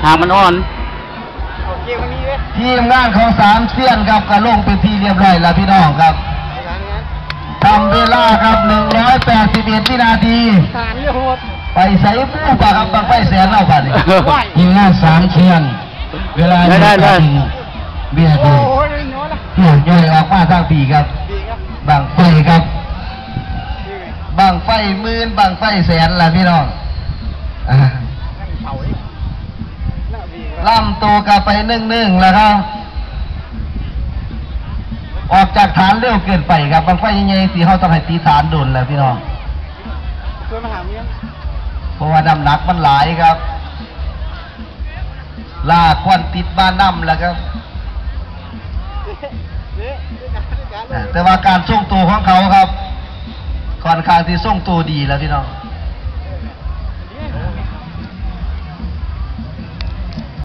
หางมันอ่อนทีมงานของสามเสี้ยนครับก็ลงเป็นที่เรียบร้อยแล้วพี่น้องครับทำเวลาครับ181วินาทีไปใส่ผู้ปะครับบังไฟแสนเอาไปทีมงานสามเสี้ยนเวลาได้เบียดดูเที่ยวย่อยออกมาทางปีครับบังไฟครับบังไฟหมื่นบังไฟแสนล่ะพี่น้องล่ำตัวกับไปนึ่งแล้วครับออกจากฐานเร็วเกินไปครับบังไฟยังไงสีเขาต้องให้ตีฐานโดนแล้วพี่น้องเพราะว่าน้ำหนักมันหลายครับลากควันติดบ้านน้ำแล้วครับแต่ว่าการส่งตัวของเขาครับค่อนข้างที่ส่งตัวดีแล้วพี่น้อง